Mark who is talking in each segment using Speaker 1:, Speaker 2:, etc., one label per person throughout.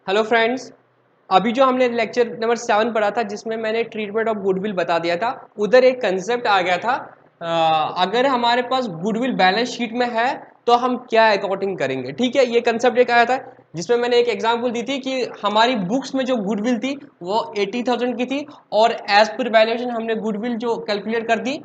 Speaker 1: Hello friends, अभी जो हमने लेक्चर नंबर 7 पढ़ा था जिसमें मैंने ट्रीटमेंट ऑफ गुडविल बता दिया था, उधर एक कंसेप्ट आ गया था। अगर हमारे पास गुडविल बैलेंस शीट में है तो हम क्या अकाउंटिंग करेंगे। ठीक है, ये कंसेप्ट एक आया था जिसमें मैंने एक एग्जांपल दी थी कि हमारी बुक्स में जो गुडविल थी वो 80,000 की थी और एज पर वैल्यूएशन हमने गुडविल जो कैलकुलेट कर दी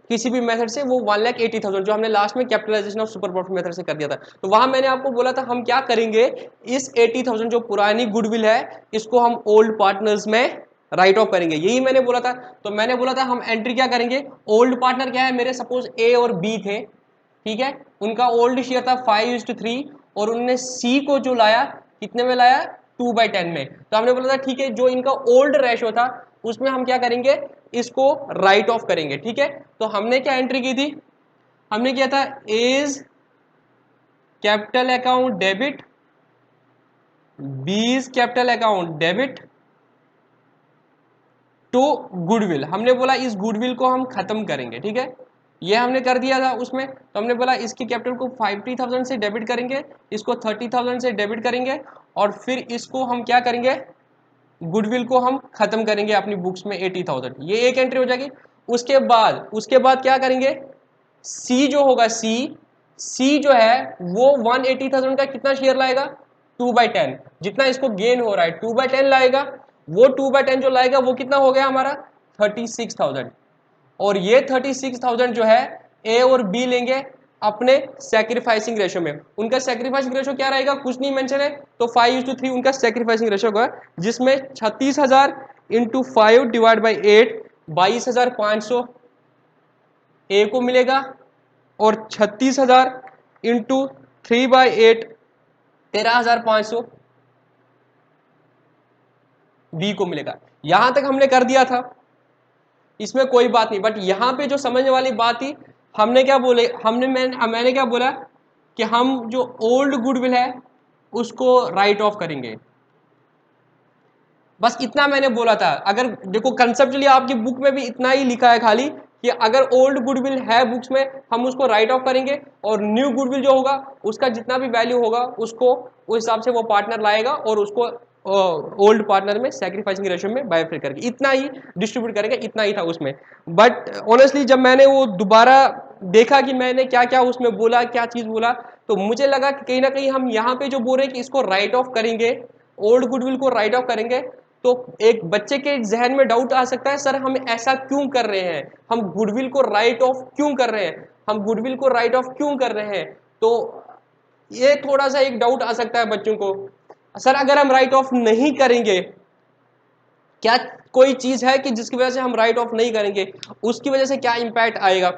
Speaker 1: किसी भी मेथड से वो 1,80,000 जो हमने लास्ट में capitalization of super profit method से कर दिया था। तो वहां मैंने आपको बोला था हम क्या करेंगे, इस 80,000 जो पुरानी गुडविल है इसको हम ओल्ड पार्टनर्स में राइट ऑफ करेंगे, यही मैंने बोला था। तो मैंने बोला था हम एंट्री क्या करेंगे, ओल्ड पार्टनर क्या है, मेरे सपोज ए और बी थे, ठीक है, उनका ओल्ड शेयर था 5:3 और उन्होंने सी को जो लाया कितने में लाया, 2/10 में। तो हमने बोला था ठीक है, जो इनका ओल्ड रेशो था उसमें हम क्या करेंगे, इसको राइट ऑफ करेंगे। ठीक है, तो हमने क्या एंट्री की थी, हमने किया था A's capital account debit, B's capital account debit to goodwill. हमने बोला इस गुडविल को हम खत्म करेंगे। ठीक है, ये हमने कर दिया था उसमें। तो हमने बोला इसकी कैपिटल को 50,000 से डेबिट करेंगे, इसको 30,000 से डेबिट करेंगे और फिर इसको हम क्या करेंगे, गुडविल को हम खत्म करेंगे अपनी बुक्स में 80,000। ये एक एंट्री हो जाएगी। उसके बाद क्या करेंगे, सी जो होगा, सी जो है वो 180,000 का कितना शेयर लाएगा, 2/10, जितना इसको गेन हो रहा है 2/10 लाएगा। वो 2/10 जो लाएगा वो कितना हो गया हमारा 36,000। और ये 36,000 जो है ए और बी लेंगे अपने सैक्रिफाइसिंग रेशो में। उनका सैक्रिफाइसिंग रेशो क्या रहेगा, कुछ नहीं मेंशन है, तो 5:3 उनका सैक्रिफाइसिंग रेशो होगा, जिसमें 36,000 इंटू 5 डिवाइड बाई 8 22,500 ए को मिलेगा और 36,000 इंटू 3/8 13,500 बी को मिलेगा। यहां तक हमने कर दिया था, इसमें कोई बात नहीं। बट यहां पे जो समझने वाली बात थी, हमने क्या बोले, मैंने क्या बोला कि हम जो ओल्ड गुडविल है उसको राइट ऑफ करेंगे, बस इतना मैंने बोला था। अगर देखो कंसेप्चुअली आपकी बुक में भी इतना ही लिखा है खाली कि अगर ओल्ड गुडविल है बुक्स में हम उसको राइट ऑफ करेंगे और न्यू गुडविल जो होगा उसका जितना भी वैल्यू होगा उसको उस हिसाब से वो पार्टनर लाएगा और उसको ओल्ड पार्टनर में सैक्रिफाइसिंग रेशियो में बाइफरेट करके इतना ही डिस्ट्रीब्यूट करेगा, इतना ही था उसमें। बट ऑनेस्टली जब मैंने वो दोबारा देखा कि मैंने क्या क्या उसमें बोला, क्या चीज बोला, तो मुझे लगा कि कहीं ना कहीं हम यहाँ पे जो बोल रहे हैं कि इसको राइट ऑफ करेंगे, ओल्ड गुडविल को राइट ऑफ करेंगे, तो एक बच्चे के जहन में डाउट आ सकता है, सर हम ऐसा क्यों कर रहे हैं, हम गुडविल को राइट ऑफ क्यों कर रहे हैं, हम गुडविल को राइट ऑफ क्यों कर रहे हैं। तो ये थोड़ा सा एक डाउट आ सकता है बच्चों को, सर अगर हम राइट ऑफ नहीं करेंगे, क्या कोई चीज है कि जिसकी वजह से हम राइट ऑफ नहीं करेंगे, उसकी वजह से क्या इंपैक्ट आएगा।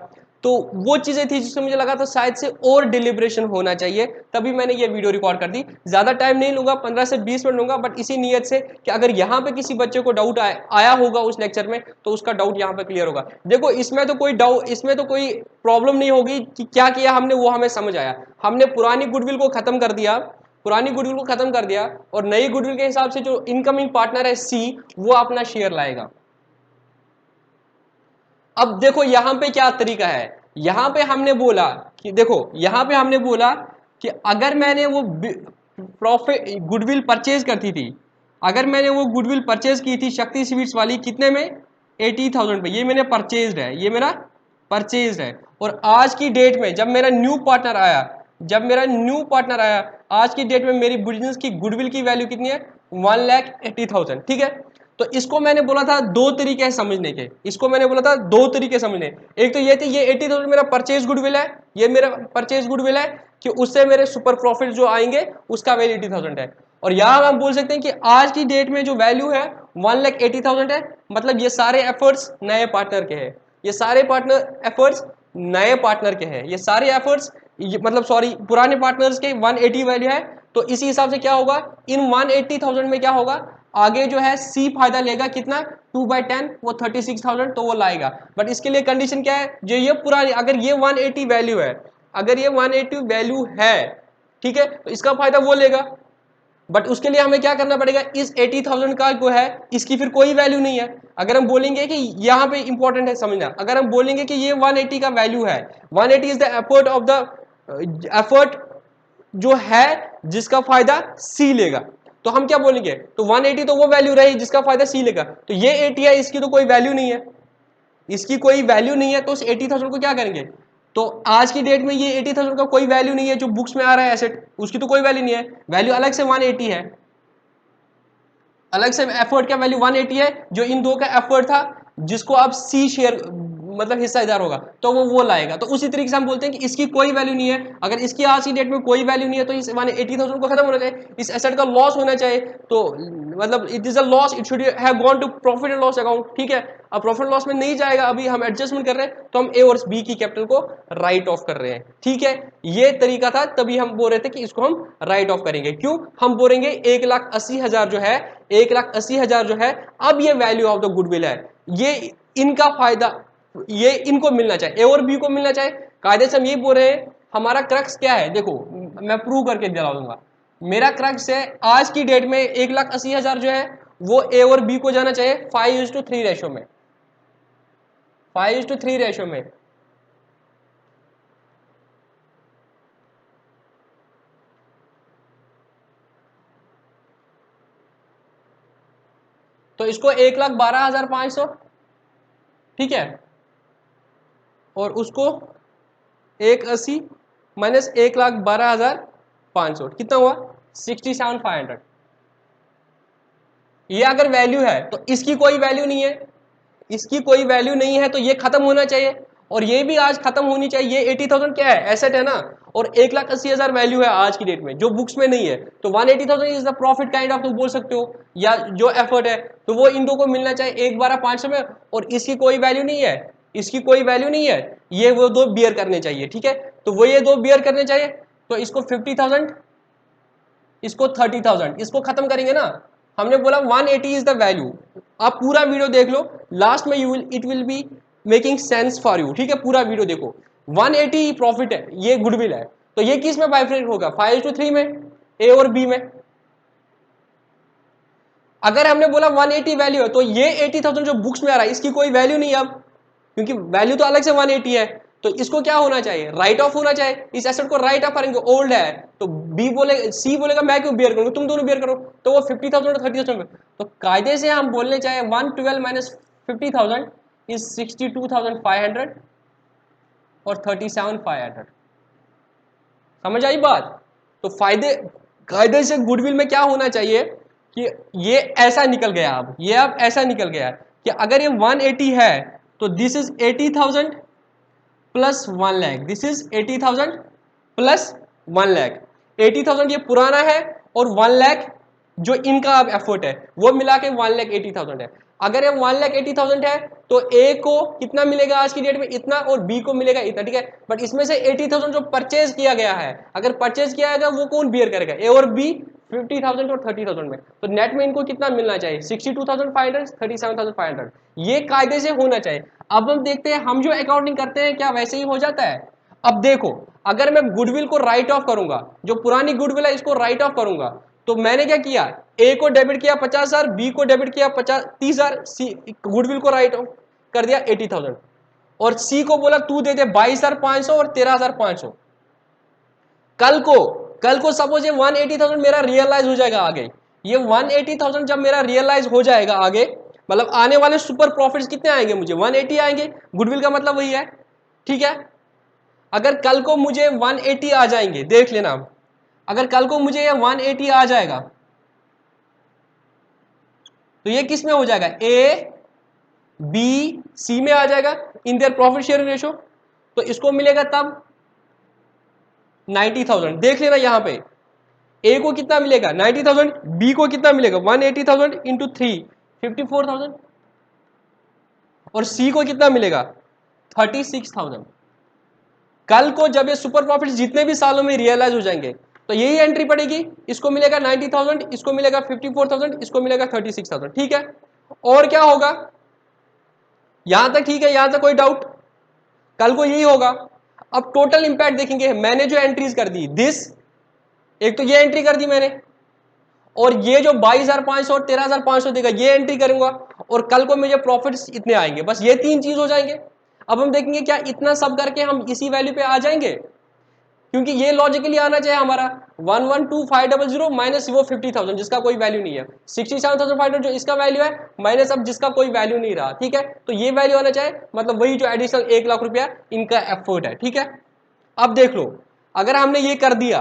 Speaker 1: तो वो चीजें थी जिसमें मुझे लगा था शायद से और डिलिब्रेशन होना चाहिए, तभी मैंने ये वीडियो रिकॉर्ड कर दी। ज्यादा टाइम नहीं लूंगा, 15 से 20 मिनट लूंगा, बट इसी नियत से कि अगर यहाँ पे किसी बच्चे को डाउट आया होगा उस लेक्चर में तो उसका डाउट यहाँ पे क्लियर होगा। देखो इसमें तो कोई डाउट, इसमें तो कोई प्रॉब्लम नहीं होगी कि क्या किया हमने, वो हमें समझ आया। हमने पुरानी गुडविल को खत्म कर दिया, पुरानी गुडविल को खत्म कर दिया और नई गुडविल के हिसाब से जो इनकमिंग पार्टनर है सी, वो अपना शेयर लाएगा। अब देखो यहां पे क्या तरीका है, यहां पे हमने बोला कि देखो यहां पे हमने बोला कि अगर मैंने वो प्रॉफिट गुडविल परचेज करती थी, अगर मैंने वो गुडविल परचेज की थी शक्ति स्वीट्स वाली कितने में, 80,000 पे, ये मैंने परचेज्ड है, ये मेरा परचेज्ड है। और आज की डेट में जब मेरा न्यू पार्टनर आया, जब मेरा न्यू पार्टनर आया आज की डेट में मेरी बिजनेस की गुडविल की वैल्यू कितनी है, 1,80,000। ठीक है, तो इसको मैंने बोला था दो तरीके समझने के, इसको मैंने बोला था दो तरीके समझने। एक तो ये थे, ये 80,000 मेरा परचेज गुडविल है, ये मेरा परचेज गुडविल है कि उससे मेरे सुपर प्रॉफिट जो आएंगे उसका वैल्यू 80,000 है। और यहां हम बोल सकते हैं कि आज की डेट में जो वैल्यू है 1,80,000 है, मतलब ये सारे एफर्ट्स नए पार्टनर के हैं, ये सारे पार्टनर एफर्ट्स नए पार्टनर के हैं, ये सारे एफर्ट्स मतलब सॉरी पुराने पार्टनर्स के 180 वैल्यू है। तो इसी हिसाब से क्या होगा, इन 180,000 में क्या होगा, आगे जो है सी फायदा लेगा कितना, 2/10, वो 36,000 तो वो लाएगा। बट इसके लिए कंडीशन क्या है, जो ये पुरानी, अगर ये 180 वैल्यू है, अगर ये 180 वैल्यू है, ठीक है, तो इसका फायदा वो लेगा। बट उसके लिए हमें क्या करना पड़ेगा, इस 80,000 का जो है इसकी फिर कोई वैल्यू नहीं है। अगर हम बोलेंगे कि यहाँ पे इंपॉर्टेंट है समझना, अगर हम बोलेंगे कि ये 180 का वैल्यू है, 180 is the effort of the effort जो है जिसका फायदा सी लेगा, तो हम क्या बोलेंगे, तो 180 तो वो वैल्यू रही जिसका फायदा सी लेगा, तो ये 80 है, इसकी तो कोई वैल्यू नहीं है, इसकी कोई वैल्यू नहीं है, तो उस 80,000 को क्या करेंगे, तो आज की डेट में ये 80,000 का कोई वैल्यू नहीं है जो बुक्स में आ रहा है एसेट, उसकी तो कोई वैल्यू नहीं है, वैल्यू अलग से 180 है, अलग से एफर्ट का वैल्यू 180 है, जो इन दो का एफर्ट था जिसको अब सी शेयर मतलब हिस्सेदार होगा तो वो लाएगा। तो उसी तरीके से हम बोलते हैं कि इसकी कोई वैल्यू नहीं है, अगर इसकी आज की डेट में कोई वैल्यू नहीं है तो इस 180,000 को खत्म होना चाहिए, इस एसेट का लॉस होना चाहिए, तो मतलब it is a loss, it should have gone to profit and loss account, ठीक है। अब प्रॉफिट लॉस में नहीं जाएगा, अभी हम एडजस्टमेंट कर रहे हैं तो हम ए और बी की कैपिटल को राइट ऑफ कर रहे हैं, ठीक है। ये तरीका था, तभी हम बोल रहे थे कि इसको हम राइट ऑफ करेंगे, क्यों हम बोलेंगे 1,80,000 जो है, 1,80,000 जो है अब ये वैल्यू ऑफ द गुडविल है, ये इनका फायदा ये इनको मिलना चाहिए, ए और बी को मिलना चाहिए। कायदे से हम यही बोल रहे हैं, हमारा क्रक्स क्या है, देखो मैं प्रूव करके दिला दूंगा, मेरा क्रक्स है आज की डेट में 1,80,000 जो है वो ए और बी को जाना चाहिए 5:3 रेशो में, 5:3 रेशो में। तो इसको 1,12,500, ठीक है, और उसको 180 माइनस 1,12,500 कितना हुआ 67,500। ये अगर वैल्यू है तो इसकी कोई वैल्यू नहीं है, इसकी कोई वैल्यू नहीं है, तो ये खत्म होना चाहिए, और ये भी आज खत्म होनी चाहिए। ये 80,000 क्या है, एसेट है ना, और 1,80,000 वैल्यू है आज की डेट में जो बुक्स में नहीं है, तो 180,000 is the profit kind of, तुम बोल सकते हो, या जो एफर्ट है, तो वो इन दो को मिलना चाहिए 1,12,500 में, और इसकी कोई वैल्यू नहीं है, इसकी कोई वैल्यू नहीं है, ये वो दो बियर करने चाहिए, ठीक है। तो वो ये दो बियर करने चाहिए, तो इसको 50,000, इसको 30,000, इसको खत्म करेंगे ना, हमने बोला 180 इज द वैल्यू। आप पूरा वीडियो देख लो, लास्ट में it will be making sense for you, ठीक है, पूरा वीडियो देखो। 180 प्रॉफिट है, ये गुडविल है, तो ये किस में बाइफरेट होगा, 5:3 में, ए और बी में। अगर हमने बोला 180 वैल्यू है, तो ये 80,000 जो बुक्स में आ रहा है इसकी कोई वैल्यू नहीं है अब, क्योंकि वैल्यू तो अलग से 180 है, तो इसको क्या होना चाहिए, राइट ऑफ होना चाहिए, इस एसेट को राइट ऑफ करेंगे, ओल्ड है, तो बी बोले, सी बोलेगा मैं क्यों बियर करूंगा, तुम दोनों बियर करो, तो वो 50,000 और 30,000 में, तो कायदे से हम बोलने चाहे 112 माइनस 50,000 इज 62,500 और 37,500। समझ आई बात। तो फायदे कायदे से गुडविल में क्या होना चाहिए कि ये ऐसा निकल गया, अब ये अब ऐसा निकल गया कि अगर ये 180 है तो this is 80,000 plus 1 lakh, this is 80,000 plus 1 lakh. 80,000 ये पुराना है और 1 लाख जो इनका अब एफर्ट है वो मिला के 1,80,000 है। अगर ये 1,80,000 है तो ए को कितना मिलेगा आज की डेट में, इतना, और बी को मिलेगा इतना, ठीक है। बट इसमें से 80,000 जो परचेज किया गया है, अगर परचेज किया गया वो कौन बियर करेगा, ए और बी 50,000 और 30,000 में, तो नेट में इनको कितना मिलना चाहिए 62,500 37,500, ये कायदे से होना चाहिए। अब हम देखते हैं हम जो अकाउंटिंग करते हैं क्या वैसे ही हो जाता है। अब देखो अगर मैं गुडविल को राइट ऑफ करूंगा, जो पुरानी गुडविल है इसको राइट ऑफ करूंगा, तो मैंने क्या किया, ए को डेबिट किया 50,000, बी को डेबिट किया 30,000, सी गुडविल को राइट ऑफ कर दिया 80,000, और सी को बोला तू दे दे 22,500 और 13,500। कल को सपोज ये 180,000 मेरा रियलाइज हो जाएगा आगे, ये 180,000 जब मेरा रियलाइज हो जाएगा आगे, मतलब आने वाले सुपर प्रॉफिट्स कितने आएंगे मुझे, 180 आएंगे, गुडविल का मतलब वही है, ठीक है। अगर कल को मुझे 180 आ जाएंगे, देख लेना, अगर कल को मुझे ये 180 आ जाएगा तो ये किस में हो जाएगा, ए बी सी में आ जाएगा in their profit sharing ratio, तो इसको मिलेगा तब 90,000। देख लेना यहां पे ए को कितना मिलेगा 90,000, बी को कितना मिलेगा 180,000 इंटू 3 54,000, और सी को कितना मिलेगा 36,000। कल को जब ये सुपर प्रॉफिट जितने भी सालों में रियलाइज हो जाएंगे तो यही एंट्री पड़ेगी, इसको मिलेगा 90,000, इसको मिलेगा 54,000, इसको मिलेगा 36,000, ठीक है। और क्या होगा, यहां तक ठीक है, यहां तक कोई डाउट, कल को यही होगा। अब टोटल इंपैक्ट देखेंगे, मैंने जो एंट्रीज कर दी, दिस एक तो ये एंट्री कर दी मैंने, और ये जो 22,500 और 13,500 देगा ये एंट्री करूंगा, और कल को मुझे प्रॉफिट्स इतने आएंगे, बस ये तीन चीज हो जाएंगे। अब हम देखेंगे क्या इतना सब करके हम इसी वैल्यू पे आ जाएंगे, क्योंकि ये लॉजिकली आना चाहिए हमारा 112,500 माइनस वो 50,000 जिसका कोई वैल्यू नहीं है, 67,500 जो इसका वैल्यू है माइनस अब जिसका कोई वैल्यू नहीं रहा, ठीक है। तो ये वैल्यू आना चाहिए, मतलब वही जो एडिशनल 1 लाख रुपया इनका एफर्ट है, ठीक है। अब देख लो, अगर हमने ये कर दिया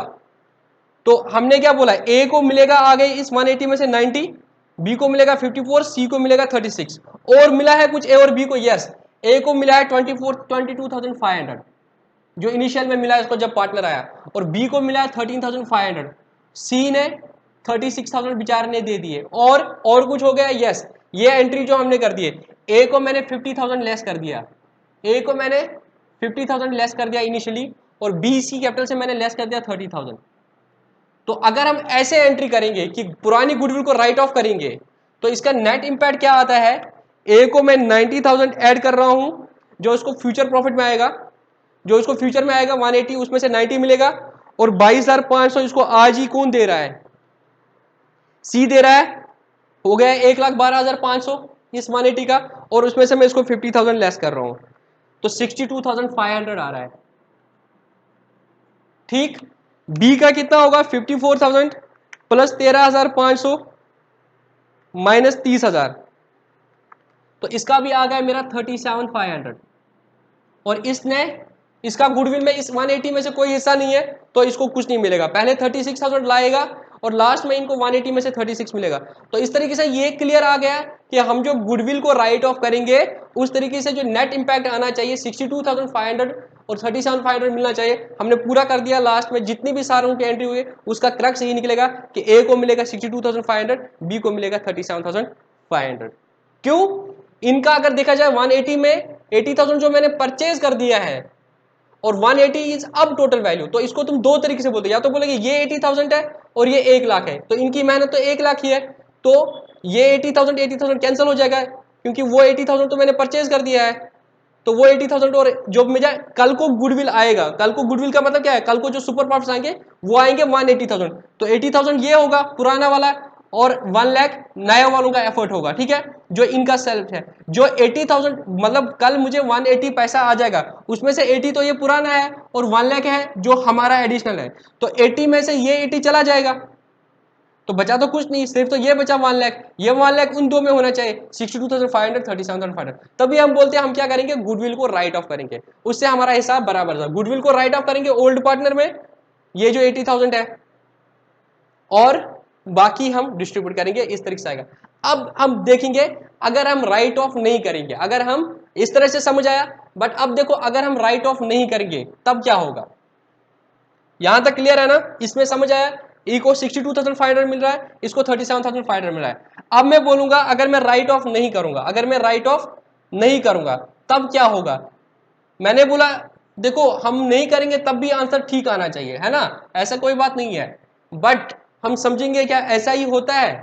Speaker 1: तो हमने क्या बोला, ए को मिलेगा आगे इस 180 में से 90, बी को मिलेगा 54, सी को मिलेगा 36, और मिला है कुछ ए और बी को, यस ए को मिला है 22,500 जो इनिशियल में मिला है इसको जब पार्टनर आया, और बी को मिला है 13,500, सी ने 36,000 बेचारे ने दे दिए, और कुछ हो गया, यस ये एंट्री जो हमने कर दिए, ए को मैंने 50,000 लेस कर दिया, ए को मैंने 50,000 लेस कर दिया इनिशियली, और बी सी कैपिटल से मैंने लेस कर दिया 30,000। तो अगर हम ऐसे एंट्री करेंगे कि पुरानी गुडविल को राइट ऑफ करेंगे तो इसका नेट इंपैक्ट क्या आता है, ए को मैं 90,000 ऐड कर रहा हूं जो इसको फ्यूचर प्रॉफिट में आएगा, जो इसको फ्यूचर में आएगा 180 उसमें से 90 मिलेगा, और 22,500 इसको आज ही कौन दे रहा है, सी दे रहा है, हो गया 1,12,500 इस 180 का, और उसमें से मैं इसको 50,000 लेस कर रहा हूं तो 62,500 आ रहा है, ठीक। बी का कितना होगा, 54,000 प्लस 13,500 माइनस 30,000, तो इसका भी आ गया मेरा 37,500, और इसने इसका गुडविल में इस 180 में से कोई हिस्सा नहीं है तो इसको कुछ नहीं मिलेगा, पहले 36,000 लाएगा और लास्ट में इनको 180 में से 36 मिलेगा। तो इस तरीके से ये क्लियर आ गया कि हम जो गुडविल को राइट ऑफ करेंगे उस तरीके से जो नेट इंपैक्ट आना चाहिए 62,500 और 37,500 मिलना चाहिए, हमने पूरा कर दिया। लास्ट में जितनी भी सारों की एंट्री हुई उसका क्रक्स यही निकलेगा कि ए को मिलेगा 62,500, बी को मिलेगा 37,500। क्यों, इनका अगर देखा जाए 180 में 80,000 जो मैंने परचेज कर दिया है और 180 इज अब टोटल वैल्यू, तो इसको तुम दो तरीके से बोलते, या तो बोलेगे ये 80,000 है और ये 1 लाख है, तो इनकी मेहनत तो 1 लाख ही है, तो ये 80,000 कैंसिल हो जाएगा क्योंकि वो 80,000 तो मैंने परचेज कर दिया है, तो वो 80,000 और जो मुझे कल को गुडविल आएगा, कल को गुडविल का मतलब क्या है, कल को जो सुपर प्रॉफिट्स आएंगे वो आएंगे 180,000, तो 80,000 ये होगा पुराना वाला और 1 लाख नया वालों का एफर्ट होगा, ठीक है, जो इनका सेल्फ है। जो 80,000 मतलब कल मुझे 180 पैसा आ जाएगा, उसमें से 80 तो ये पुराना है और 1 लाख है जो हमारा एडिशनल है, तो 80 में से ये 80 चला जाएगा, तो बचा तो कुछ नहीं, सिर्फ तो ये बचा 1 लाख, ये 1 लाख उन दो में होना चाहिए 62,500 37,500, तभी हम बोलते हैं हम क्या करेंगे, गुडविल को राइट ऑफ करेंगे, उससे हमारा हिसाब बराबर था। गुडविल को राइट ऑफ करेंगे ओल्ड पार्टनर में, ये जो 80,000 है, और बाकी हम डिस्ट्रीब्यूट करेंगे, इस तरीके से आएगा। अब हम देखेंगे अगर हम राइट ऑफ नहीं करेंगे, अगर हम इस तरह से समझ आया, बट अब देखो अगर हम राइट ऑफ नहीं करेंगे तब क्या होगा, यहां तक क्लियर है ना, इसमें समझ आया। ई को 62,500 मिल रहा है, इसको 37,500 मिल रहा है। अब मैं बोलूंगा अगर मैं राइट ऑफ नहीं करूंगा, अगर मैं राइट ऑफ नहीं करूंगा तब क्या होगा, मैंने बोला देखो हम नहीं करेंगे तब भी आंसर ठीक आना चाहिए, है ना, ऐसा कोई बात नहीं है, बट हम समझेंगे क्या ऐसा ही होता है,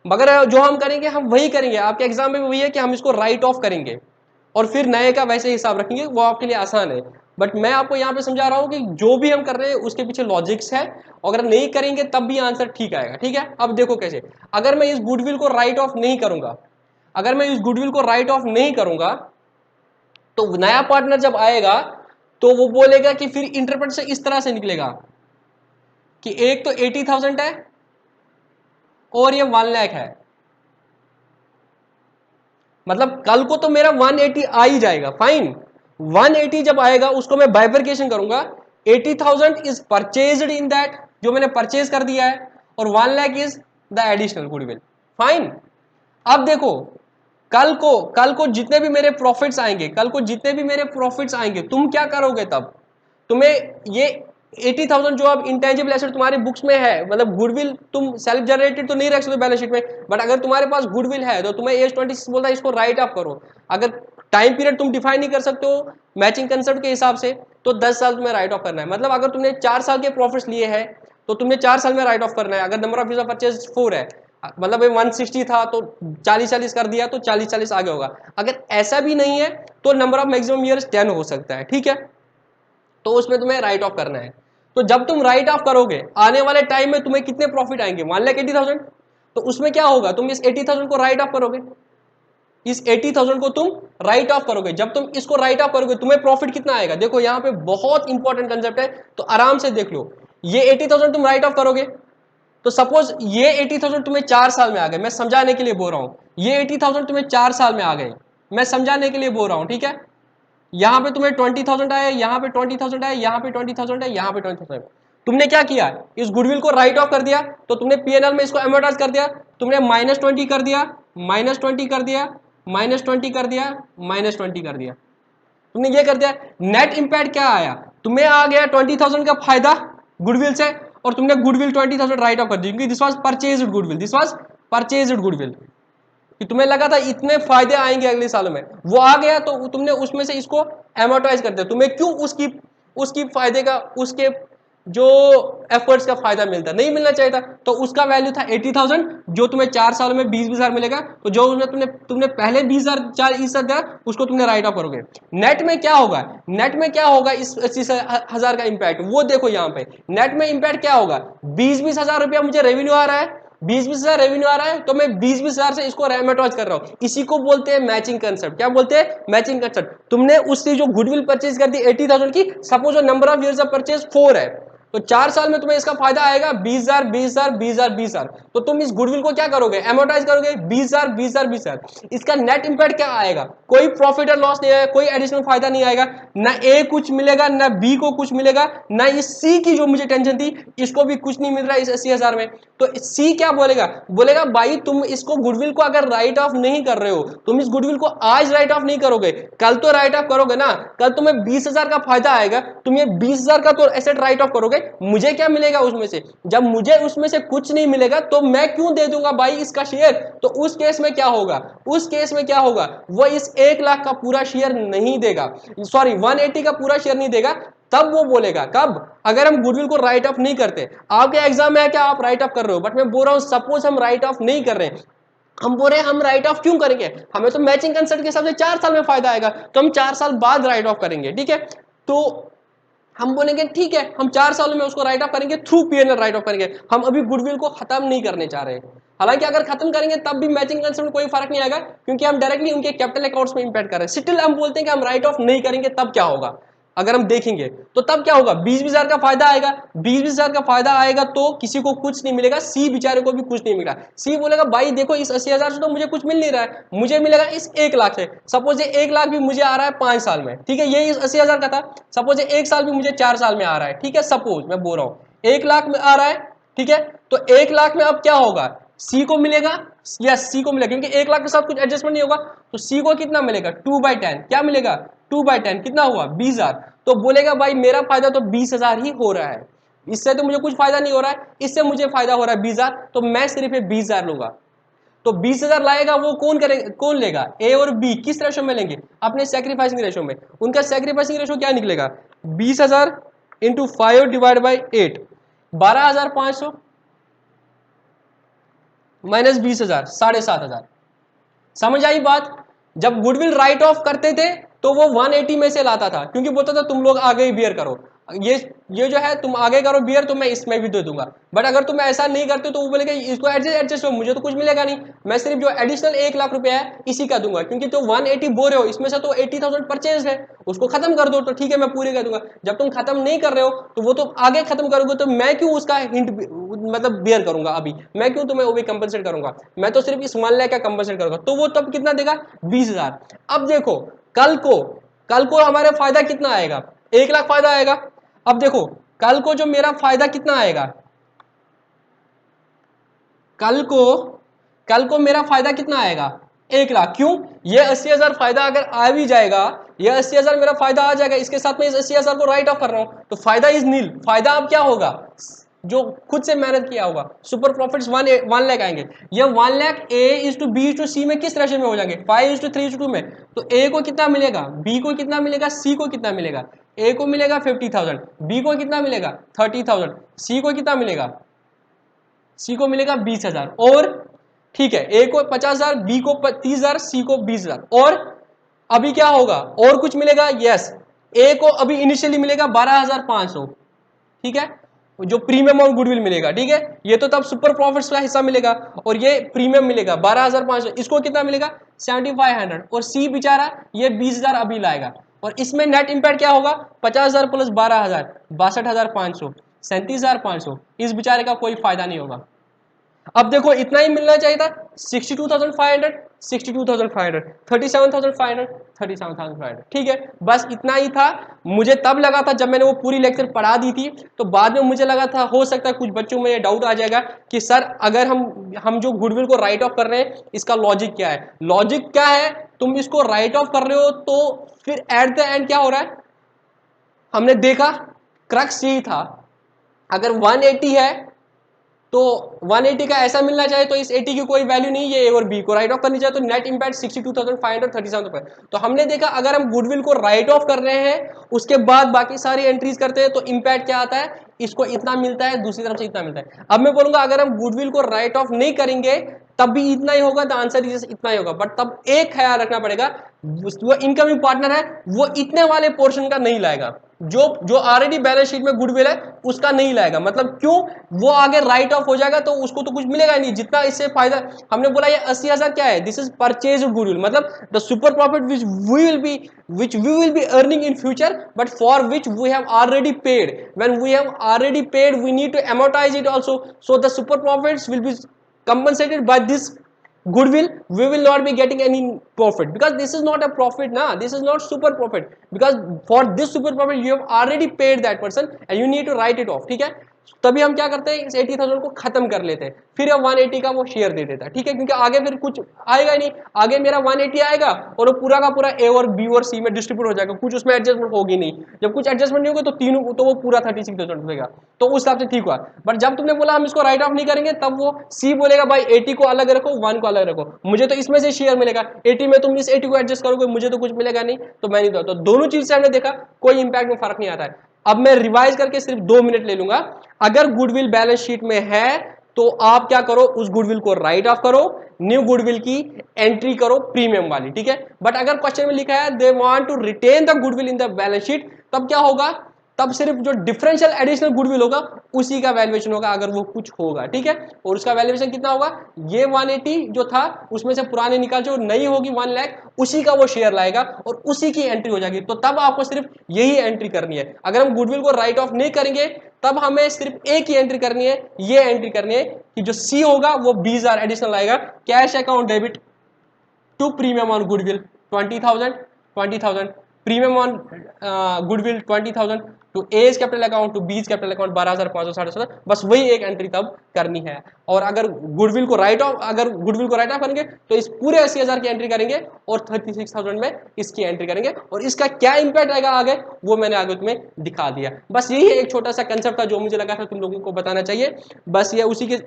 Speaker 1: मगर जो हम करेंगे हम वही करेंगे, आपके एग्जाम में वही है कि हम इसको राइट ऑफ करेंगे और फिर नए का वैसे हिसाब रखेंगे, वो आपके लिए आसान है। बट मैं आपको यहाँ पे समझा रहा हूँ कि जो भी हम कर रहे हैं उसके पीछे लॉजिक्स है, अगर नहीं करेंगे तब भी आंसर ठीक आएगा, ठीक है। अब देखो कैसे, अगर मैं इस गुडविल को राइट ऑफ नहीं करूंगा, अगर मैं इस गुडविल को राइट ऑफ नहीं करूंगा तो नया पार्टनर जब आएगा तो वो बोलेगा कि फिर इंटरप्रेट से इस तरह से निकलेगा कि एक तो 80,000 है और ये 1 लाख है, मतलब कल को तो मेरा 180 आ ही जाएगा, फाइन। 180 जब आएगा उसको मैं बाइफरकेशन करूंगा, 80,000 इज परचेज्ड इन दैट, जो मैंने परचेज कर दिया है, और 1 lakh is the additional goodwill, fine. अब देखो कल को जितने भी मेरे प्रॉफिट्स आएंगे, कल को जितने भी मेरे प्रॉफिट्स आएंगे तुम क्या करोगे, तब तुम्हें ये 80,000 जो अब इंटेंजिबल एसेट तुम्हारी बुक्स में है, मतलब गुडविल तुम सेल्फ जनरेटेड तो नहीं रख सकते बैलेंस शीट में, बट अगर तुम्हारे पास गुडविल है तो तुम्हें एज 26 बोलता है इसको राइट ऑफ करो। अगर टाइम पीरियड तुम डिफाइन नहीं कर सकते हो मैचिंग कंसेप्ट के हिसाब से तो 10 साल तुम्हें राइट ऑफ करना है, मतलब अगर तुमने 4 साल के प्रॉफिट्स लिए हैं तो तुमने 4 साल में राइट ऑफ करना है। अगर number of use of purchase 4 है, मतलब 160 था तो 40 कर दिया तो 40 आगे होगा। अगर ऐसा भी नहीं है तो नंबर ऑफ मैक्सिमम ईयर्स 10 हो सकता है, ठीक है, तो उसमें तुम्हें राइट ऑफ करना है। तो जब तुम राइट ऑफ करोगे आने वाले टाइम में तुम्हें कितने प्रॉफिट आएंगे, 1,80,000, तो उसमें क्या होगा, तुम इस 80,000 को राइट ऑफ करोगे, इस 80,000 को तुम राइट ऑफ करोगे। जब तुम इसको राइट ऑफ करोगे तुम्हें प्रॉफिट कितना आएगा, देखो यहाँ पे बहुत इंपॉर्टेंट कंसेप्ट है, तो आराम से देख लो। ये 80,000 तुम राइट ऑफ करोगे, तो सपोज ये 80,000 तुम्हें 4 साल में आ गए, मैं समझाने के लिए बोल रहा हूं, ये 80,000 तुम्हें 4 साल में आ गए, मैं समझाने के लिए बोल रहा हूं, ठीक है। यहां पे तुम्हें 20,000 आया, यहां पे 20,000 आया, यहां पे 20,000 है, यहां पे 20,000। तुमने क्या किया, इस गुडविल को राइट ऑफ कर दिया, तो तुमने पीएनएल में इसको एमोर्टाइज कर दिया, तुमने -20 कर दिया, -20 कर दिया, -20 कर दिया, -20 कर दिया, तुमने ये कर दिया। नेट इंपैक्ट क्या आया, तुम्हें आ गया 20,000 का फायदा गुडविल से, और तुमने गुडविल 20,000 राइट ऑफ कर दी, क्योंकि this was purchased goodwill, this was purchased goodwill, कि तुम्हें लगा था इतने फायदे आएंगे अगले सालों में, वो आ गया, तो तुमने उसमें से इसको एमोर्टाइज कर दिया। तुम्हें क्यों उसकी उसकी फायदे का, उसके जो एफर्ट्स का फायदा मिलता, नहीं मिलना चाहिए था, तो उसका वैल्यू था 80,000, जो तुम्हें 4 सालों में 20,000 मिलेगा, तो जो उसमें तुमने पहले 20,000 दिया उसको तुमने राइट ऑफ करोगे। नेट में क्या होगा, नेट में क्या होगा इस 80,000 का इंपैक्ट, वो देखो यहाँ पे नेट में इंपैक्ट क्या होगा, 20,000 रुपया मुझे रेवेन्यू आ रहा है, 20,000 रेवेन्यू आ रहा है, तो मैं 20,000 से इसको रेमेटॉज कर रहा हूं, इसी को बोलते हैं मैचिंग कंसेप्ट। क्या बोलते हैं, मैचिंग कंसेप्ट। तुमने उससे जो गुडविल परचेज कर दी 80,000 की, suppose number of years of purchase 4 है, तो 4 साल में तुम्हें इसका फायदा आएगा 20,000 20,000 20,000 20,000, तो तुम इस गुडविल को क्या करोगे, एमोर्टाइज करोगे 20,000 20,000 20,000। इसका नेट इंपैक्ट क्या आएगा, कोई प्रॉफिट और लॉस नहीं आएगा, कोई एडिशनल फायदा नहीं आएगा, ना ए कुछ मिलेगा, ना बी को कुछ मिलेगा, ना इस सी की जो मुझे टेंशन थी इसको भी कुछ नहीं मिल रहा है इस 80,000 में। तो सी क्या बोलेगा, बोलेगा भाई तुम इसको गुडविल को अगर राइट ऑफ नहीं कर रहे हो, तुम इस गुडविल को आज राइट ऑफ नहीं करोगे, कल तो राइट ऑफ करोगे ना, कल तुम्हें 20,000 का फायदा आएगा, तुम ये 20,000 का तो एसेट राइट ऑफ करोगे, मुझे क्या मिलेगा उसमें से, जब मुझे उसमें से कुछ नहीं मिलेगा तो मैं क्यों दे दूंगा भाई इसका शेयर। तो उस केस में क्या होगा, उस केस में क्या होगा, वो इस 1 लाख का पूरा शेयर नहीं देगा, सॉरी 180 का पूरा शेयर नहीं देगा, तब वो बोलेगा, कब, अगर हम गुडविल को राइट ऑफ नहीं करते। आपके एग्जाम में है क्या, आप राइट ऑफ कर रहे हो, बट मैं बोल रहा हूं सपोज हम राइट ऑफ नहीं कर रहे हैं, हम बोल रहे हैं हम राइट ऑफ क्यों करेंगे, हमें तो मैचिंग कंसेप्ट के हिसाब से 4 साल में फायदा आएगा, तो हम 4 साल बाद राइट ऑफ करेंगे, ठीक है। तो हम बोलेंगे ठीक है हम 4 सालों में उसको राइट ऑफ करेंगे, थ्रू पीएनएल राइट ऑफ करेंगे, हम अभी गुडविल को खत्म नहीं करने चाह रहे। हालांकि अगर खत्म करेंगे तब भी मैचिंग कंसेप्ट में कोई फर्क नहीं आएगा, क्योंकि हम डायरेक्टली उनके कैपिटल अकाउंट्स में इंपैक्ट कर रहे हैं। स्टिल हम बोलते हैं कि हम राइट ऑफ नहीं करेंगे, तब क्या होगा, अगर हम देखेंगे तो तब क्या होगा, 20,000 का फायदा आएगा, 20,000 का फायदा आएगा तो किसी को कुछ नहीं मिलेगा, सी बेचारे को भी कुछ नहीं मिला। सी बोलेगा भाई देखो इस 80,000 से तो मुझे कुछ मिल नहीं रहा है, मुझे मिलेगा इस 1 लाख से। सपोज ये 1 लाख भी मुझे आ रहा है 5 साल में, ठीक है, ये इस 80,000 का था, सपोज ये 1 साल भी मुझे 4 साल में आ रहा है, ठीक है, सपोज मैं बोल रहा हूं 1 लाख में आ रहा है, ठीक है, तो 1 लाख में अब क्या होगा, सी को मिलेगा, यस सी को मिलेगा, क्योंकि 1 लाख के साथ कुछ एडजस्टमेंट नहीं होगा, तो सी को कितना मिलेगा 2/10, क्या मिलेगा 2/10, कितना हुआ 20,000। तो बोलेगा भाई मेरा फायदा तो 20,000 ही हो रहा है, इससे तो मुझे कुछ फायदा नहीं हो रहा है, इससे मुझे फायदा हो रहा है 20,000, तो मैं सिर्फ 20,000 लूंगा। तो 20,000 लाएगा वो कौन करेगा, कौन लेगा, ए और बी किस रेशो में लेंगे, अपने सैक्रिफाइसिंग रेशो में। उनका सैक्रिफाइसिंग रेशो क्या निकलेगा, 20,000 इंटू 5 डिवाइड बाई 8, 12,500 माइनस 20,000, 7,500। समझ आई बात। जब गुडविल राइट ऑफ करते थे तो वो 180 में से लाता था, क्योंकि बोलता था तुम लोग आगे ही बियर करो, ये जो है तुम आगे करो बियर, तो मैं इसमें भी दे दूंगा। बट अगर तुम ऐसा नहीं करते तो वो बोलेगा इसको एडजस्ट हो, मुझे तो कुछ मिलेगा नहीं, मैं सिर्फ जो एडिशनल 1 लाख रुपया है इसी का दूंगा, क्योंकि तो 180 बोल रहे हो इसमें से तो 80,000 परचेज है, उसको खत्म कर दो, तो ठीक है मैं पूरे कर दूंगा। जब तुम खत्म नहीं कर रहे हो तो वो तो आगे खत्म करोगे, तो मैं क्यों उसका हिंट मतलब बियर करूंगा, अभी मैं क्यों तुम्हें वो भी कंपनसेट करूंगा, मैं तो सिर्फ इस 1 लाख का कंपनसेट करूंगा, तो वो तब कितना देगा 20,000। अब देखो कल को हमारे फायदा कितना आएगा, 1 लाख फायदा आएगा। अब देखो कल को जो मेरा फायदा कितना आएगा, कल को मेरा फायदा कितना आएगा 1 लाख। क्यों, ये 80,000 फायदा अगर आ भी जाएगा, ये 80,000 मेरा फायदा आ जाएगा, इसके साथ में इस 80,000 को राइट ऑफ कर रहा हूं, तो फायदा इज नील। फायदा अब क्या होगा, जो खुद से मेहनत किया होगा, सुपर प्रॉफिट्स 1 लाख आएंगे। ये 1 lakh A is to B is to C में किस रेशो में हो जाएंगे, 5:3:2 में। तो ए को कितना मिलेगा, बी को कितना मिलेगा, सी को कितना मिलेगा, ए को मिलेगा 50,000, बी को कितना मिलेगा 30,000, सी को कितना मिलेगा, सी को मिलेगा 20,000, और ठीक है ए को 50,000, बी को 30,000, सी को 20,000, और अभी क्या होगा और कुछ मिलेगा, यस ए को अभी इनिशियली मिलेगा 12,500, ठीक है, जो प्रीमियम और गुडविल मिलेगा, ठीक है, ये तो तब सुपर प्रॉफिट्स का हिस्सा मिलेगा, और ये प्रीमियम मिलेगा 12,500, इसको कितना मिलेगा 7500 और सी बेचारा ये 20,000 अभी लाएगा और इसमें नेट इम्पैक्ट क्या होगा 50,000 प्लस 12,000 62,500 37,500 इस बेचारे का कोई फायदा नहीं होगा। अब देखो इतना ही मिलना चाहिए था 62,500 62,500 37,500 37,500 ठीक है बस इतना ही था। मुझे तब लगा था जब मैंने वो पूरी लेक्चर पढ़ा दी थी तो बाद में मुझे लगा था हो सकता है कुछ बच्चों में डाउट आ जाएगा कि सर अगर हम जो गुडविल को राइट ऑफ कर रहे हैं इसका लॉजिक क्या है। लॉजिक क्या है तुम इसको राइट ऑफ कर रहे हो तो फिर एट द एंड क्या हो रहा है हमने देखा क्रक्स यही था अगर 180 है तो 180 का ऐसा मिलना चाहिए तो इस 80 की कोई वैल्यू नहीं है ए और बी को राइट ऑफ करनी चाहिए तो नेट इम्पैक्ट 62,500 37,500 तो हमने देखा अगर हम गुडविल को राइट ऑफ कर रहे हैं उसके बाद बाकी सारी एंट्रीज करते हैं तो इम्पैक्ट क्या आता है इसको इतना मिलता है दूसरी तरफ से इतना मिलता है। अब मैं बोलूंगा अगर हम गुडविल को राइट ऑफ नहीं करेंगे तब भी इतना ही होगा तो आंसर इतना ही होगा बट तब एक ख्याल रखना पड़ेगा वो इनकमिंग पार्टनर है वो इतने वाले पोर्शन का नहीं लाएगा जो ऑलरेडी बैलेंस शीट में गुडविल है उसका नहीं लाएगा मतलब क्यों वो आगे राइट ऑफ हो जाएगा तो उसको तो कुछ मिलेगा नहीं जितना इससे फायदा हमने बोला ये 80,000 क्या है दिस इज परचेज गुडविल मतलब the super profit which we will be earning in future but for which we have already paid when we have already paid we need to amortize it also so the super profits will be compensated by this goodwill we will not be getting any profit because this is not a profit na this is not super profit because for this super profit you have already paid that person and you need to write it off ठीक है तभी हम क्या करते हैं इस 80,000 को खत्म कर लेते हैं फिर 180 का वो शेयर दे देता है ठीक है क्योंकि आगे फिर कुछ आएगा ही नहीं आगे मेरा 180 आएगा और वो पूरा का पूरा ए और बी और सी में डिस्ट्रीब्यूट हो जाएगा कुछ उसमें एडजस्टमेंट होगी नहीं जब कुछ एडजस्टमेंट नहीं होगा तो तीनों तो वो पूरा 36,000 होगा तो उस हिसाब से ठीक हुआ बट जब तुमने बोला हम इसको राइट ऑफ नहीं करेंगे तब वो सी बोलेगा भाई 80 को अलग रखो 1 को अलग रखो मुझे तो इसमें से शेयर मिलेगा 80 में तुम इस 80 को एडजस्ट करोगे मुझे तो कुछ मिलेगा नहीं तो मैं नहीं दो तो दोनों चीज से हमने देखा कोई इंपैक्ट में फर्क नहीं आता है। अब मैं रिवाइज करके सिर्फ 2 मिनट ले लूंगा अगर गुडविल बैलेंस शीट में है तो आप क्या करो उस गुडविल को राइट ऑफ करो न्यू गुडविल की एंट्री करो प्रीमियम वाली ठीक है बट अगर क्वेश्चन में लिखा है they want to retain the goodwill in the balance sheet तब क्या होगा तब सिर्फ जो डिफरेंशियल एडिशनल गुडविल होगा उसी का वैल्यूएशन होगा अगर वो कुछ होगा ठीक है और उसका वैल्यूएशन कितना होगा ये 180 जो था उसमें से पुराने निकाल जो नई होगी 1 लाख उसी का वो शेयर लाएगा और उसी की एंट्री हो जाएगी तो तब आपको सिर्फ यही एंट्री करनी है। अगर हम गुडविल को राइट ऑफ नहीं करेंगे तब हमें सिर्फ एक ही एंट्री करनी है ये एंट्री करनी है कि जो सी होगा वो 20,000 एडिशनल आएगा cash account debit to premium on goodwill 20,000 premium on goodwill 20,000 to A's capital account to B's capital account 12,500 17,500 बस वही एक एंट्री तब करनी है। और अगर गुडविल को राइट ऑफ करेंगे तो इस पूरे 80,000 की एंट्री करेंगे और 36,000 में इसकी एंट्री करेंगे और इसका क्या इंपैक्ट आएगा आगे वो मैंने आगे तुम्हें दिखा दिया। बस यही एक छोटा सा कंसेप्ट था जो मुझे लगा था तुम लोगों को बताना चाहिए बस ये उसी के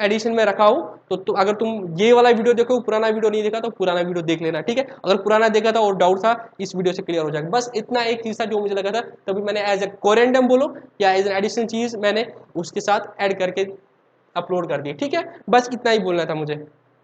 Speaker 1: एडिशन में रखा हूँ तो अगर तुम ये वाला वीडियो देखो पुराना वीडियो नहीं देखा तो पुराना वीडियो देख लेना ठीक है। अगर पुराना देखा था और डाउट था इस वीडियो से क्लियर हो जाएगा। बस इतना एक चीज था जो मुझे लगा था तभी मैंने एज ए कोरेंडम बोलो या एज एन एडिशनल चीज मैंने उसके साथ ऐड करके अपलोड कर दी ठीक है। बस इतना ही बोलना था मुझे।